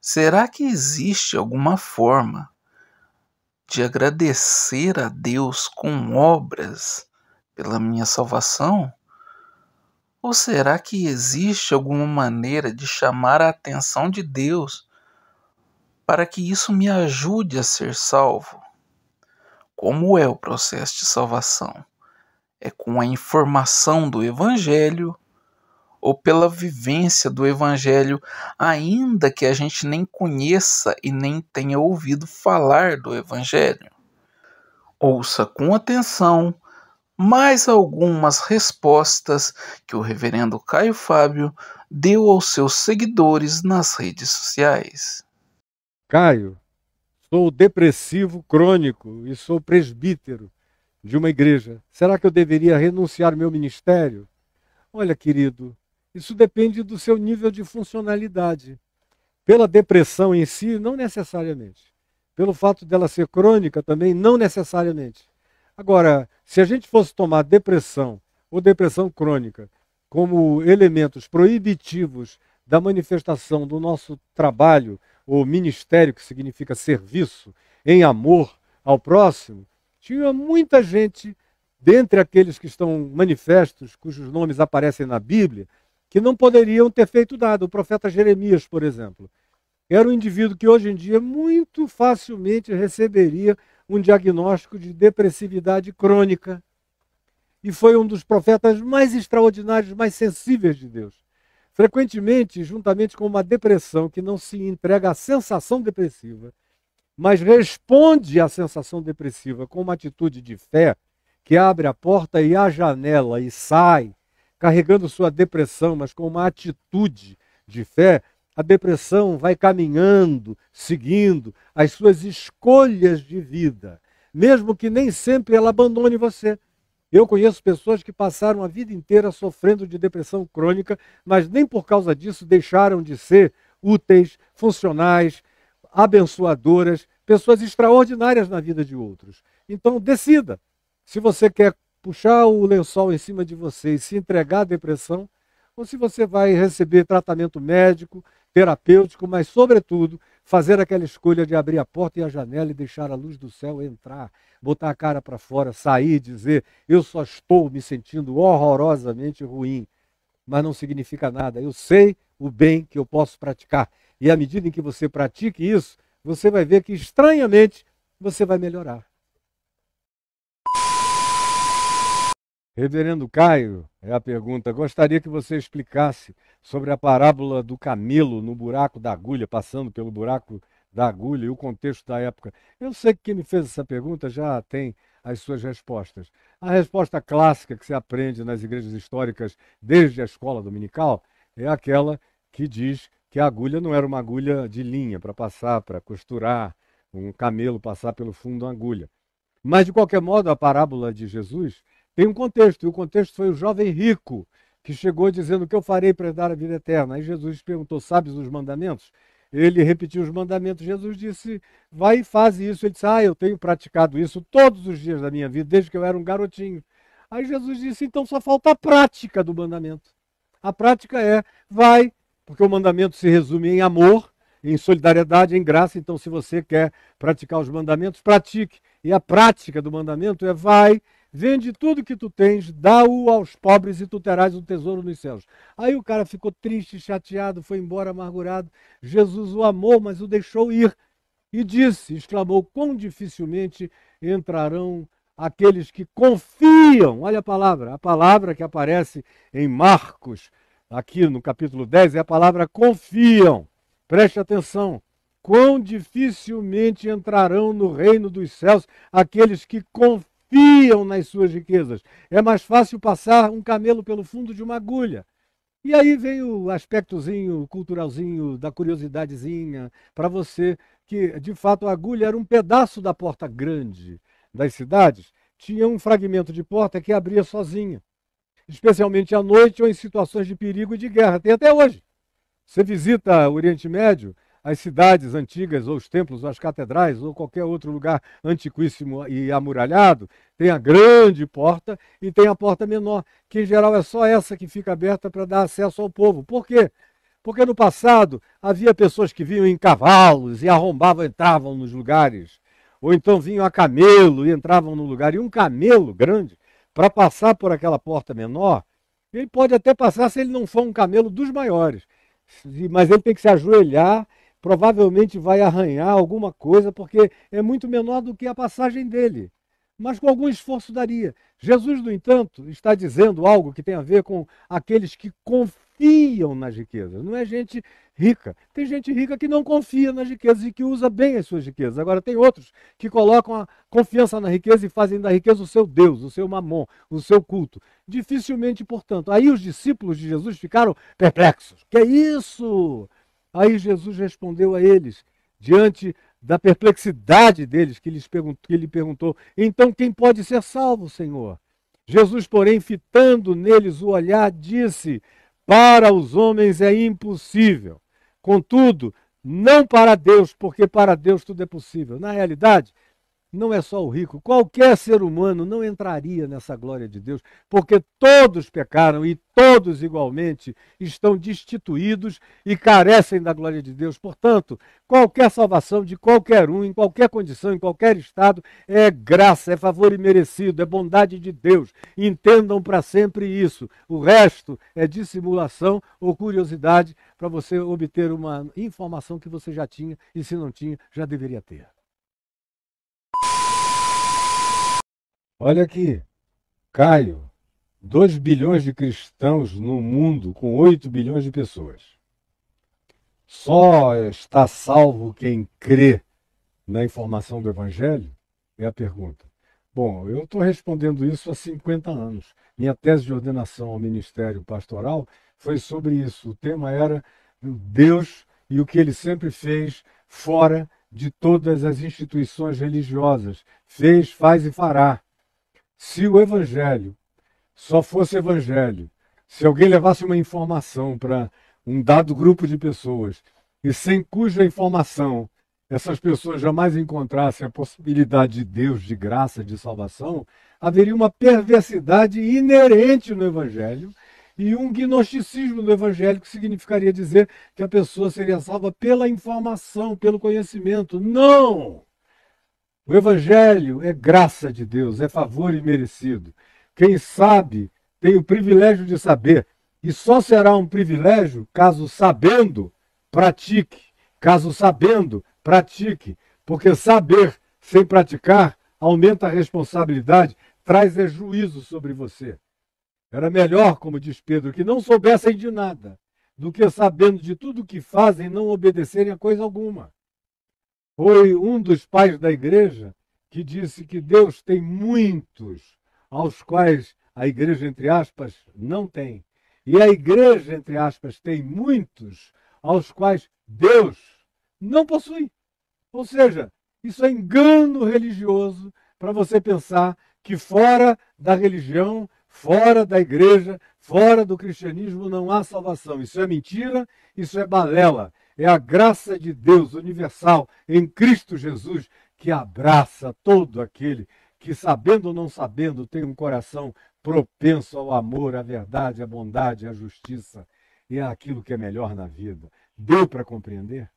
Será que existe alguma forma de agradecer a Deus com obras pela minha salvação? Ou será que existe alguma maneira de chamar a atenção de Deus para que isso me ajude a ser salvo? Como é o processo de salvação? É com a informação do Evangelho ou pela vivência do Evangelho, ainda que a gente nem conheça e nem tenha ouvido falar do Evangelho? Ouça com atenção mais algumas respostas que o reverendo Caio Fábio deu aos seus seguidores nas redes sociais. Caio, sou depressivo crônico e sou presbítero de uma igreja. Será que eu deveria renunciar ao meu ministério? Olha, querido, isso depende do seu nível de funcionalidade. Pela depressão em si, não necessariamente. Pelo fato dela ser crônica também, não necessariamente. Agora, se a gente fosse tomar depressão ou depressão crônica como elementos proibitivos da manifestação do nosso trabalho ou ministério, que significa serviço, em amor ao próximo, tinha muita gente, dentre aqueles que estão manifestos, cujos nomes aparecem na Bíblia, que não poderiam ter feito nada. O profeta Jeremias, por exemplo, era um indivíduo que hoje em dia muito facilmente receberia um diagnóstico de depressividade crônica. E foi um dos profetas mais extraordinários, mais sensíveis de Deus. Frequentemente, juntamente com uma depressão que não se entrega à sensação depressiva, mas responde à sensação depressiva com uma atitude de fé, que abre a porta e a janela e sai, carregando sua depressão, mas com uma atitude de fé, a depressão vai caminhando, seguindo as suas escolhas de vida, mesmo que nem sempre ela abandone você. Eu conheço pessoas que passaram a vida inteira sofrendo de depressão crônica, mas nem por causa disso deixaram de ser úteis, funcionais, abençoadoras, pessoas extraordinárias na vida de outros. Então, decida. Se você quer puxar o lençol em cima de você e se entregar à depressão, ou se você vai receber tratamento médico, terapêutico, mas, sobretudo, fazer aquela escolha de abrir a porta e a janela e deixar a luz do céu entrar, botar a cara para fora, sair e dizer: eu só estou me sentindo horrorosamente ruim, mas não significa nada. Eu sei o bem que eu posso praticar. E à medida em que você pratique isso, você vai ver que, estranhamente, você vai melhorar. Reverendo Caio, é a pergunta. Gostaria que você explicasse sobre a parábola do camelo no buraco da agulha, passando pelo buraco da agulha e o contexto da época. Eu sei que quem me fez essa pergunta já tem as suas respostas. A resposta clássica que se aprende nas igrejas históricas desde a escola dominical é aquela que diz que a agulha não era uma agulha de linha para passar, para costurar, um camelo passar pelo fundo da agulha. Mas, de qualquer modo, a parábola de Jesus tem um contexto, e o contexto foi o jovem rico, que chegou dizendo: o que eu farei para dar a vida eterna? Aí Jesus perguntou: sabes os mandamentos? Ele repetiu os mandamentos. Jesus disse: vai e faz isso. Ele disse: eu tenho praticado isso todos os dias da minha vida, desde que eu era um garotinho. Aí Jesus disse: então só falta a prática do mandamento. A prática é: vai, porque o mandamento se resume em amor, em solidariedade, em graça. Então, se você quer praticar os mandamentos, pratique. E a prática do mandamento é: vai, vende tudo que tu tens, dá-o aos pobres e tu terás um tesouro nos céus. Aí o cara ficou triste, chateado, foi embora amargurado. Jesus o amou, mas o deixou ir. E disse, exclamou: quão dificilmente entrarão aqueles que confiam. Olha a palavra que aparece em Marcos, aqui no capítulo 10, é a palavra confiam. Preste atenção. Quão dificilmente entrarão no reino dos céus aqueles que confiam nas suas riquezas. É mais fácil passar um camelo pelo fundo de uma agulha. E aí vem o aspectozinho culturalzinho, da curiosidadezinha, para você, que de fato a agulha era um pedaço da porta grande das cidades. Tinha um fragmento de porta que abria sozinha, especialmente à noite ou em situações de perigo e de guerra. Tem até hoje. Você visita o Oriente Médio, as cidades antigas, ou os templos, ou as catedrais, ou qualquer outro lugar antiquíssimo e amuralhado, tem a grande porta e tem a porta menor, que em geral é só essa que fica aberta para dar acesso ao povo. Por quê? Porque no passado havia pessoas que vinham em cavalos e arrombavam, entravam nos lugares. Ou então vinham a camelo e entravam no lugar. E um camelo grande, para passar por aquela porta menor, ele pode até passar se ele não for um camelo dos maiores. Mas ele tem que se ajoelhar, provavelmente vai arranhar alguma coisa, porque é muito menor do que a passagem dele. Mas com algum esforço daria. Jesus, no entanto, está dizendo algo que tem a ver com aqueles que confiam nas riquezas. Não é gente rica. Tem gente rica que não confia nas riquezas e que usa bem as suas riquezas. Agora, tem outros que colocam a confiança na riqueza e fazem da riqueza o seu Deus, o seu mamon, o seu culto. Dificilmente, portanto. Aí os discípulos de Jesus ficaram perplexos. Que é isso? Aí Jesus respondeu a eles, diante da perplexidade deles, que ele perguntou: então quem pode ser salvo, Senhor? Jesus, porém, fitando neles o olhar, disse: para os homens é impossível. Contudo, não para Deus, porque para Deus tudo é possível. Na realidade, não é só o rico, qualquer ser humano não entraria nessa glória de Deus, porque todos pecaram e todos igualmente estão destituídos e carecem da glória de Deus. Portanto, qualquer salvação de qualquer um, em qualquer condição, em qualquer estado, é graça, é favor imerecido, é bondade de Deus. Entendam para sempre isso. O resto é dissimulação ou curiosidade para você obter uma informação que você já tinha e, se não tinha, já deveria ter. Olha aqui, Caio, 2 bilhões de cristãos no mundo com 8 bilhões de pessoas. Só está salvo quem crê na informação do Evangelho? É a pergunta. Bom, eu estou respondendo isso há 50 anos. Minha tese de ordenação ao ministério pastoral foi sobre isso. O tema era Deus e o que ele sempre fez fora de todas as instituições religiosas. Fez, faz e fará. Se o Evangelho só fosse Evangelho, se alguém levasse uma informação para um dado grupo de pessoas e sem cuja informação essas pessoas jamais encontrassem a possibilidade de Deus, de graça, de salvação, haveria uma perversidade inerente no Evangelho e um gnosticismo no Evangelho, que significaria dizer que a pessoa seria salva pela informação, pelo conhecimento. Não! O Evangelho é graça de Deus, é favor imerecido. Quem sabe tem o privilégio de saber, e só será um privilégio caso sabendo, pratique. Caso sabendo, pratique. Porque saber sem praticar aumenta a responsabilidade, traz juízo sobre você. Era melhor, como diz Pedro, que não soubessem de nada, do que sabendo de tudo o que fazem não obedecerem a coisa alguma. Foi um dos pais da igreja que disse que Deus tem muitos aos quais a igreja, entre aspas, não tem. E a igreja, entre aspas, tem muitos aos quais Deus não possui. Ou seja, isso é engano religioso para você pensar que fora da religião, fora da igreja, fora do cristianismo não há salvação. Isso é mentira, isso é balela. É a graça de Deus universal em Cristo Jesus que abraça todo aquele que, sabendo ou não sabendo, tem um coração propenso ao amor, à verdade, à bondade, à justiça e àquilo que é melhor na vida. Deu para compreender?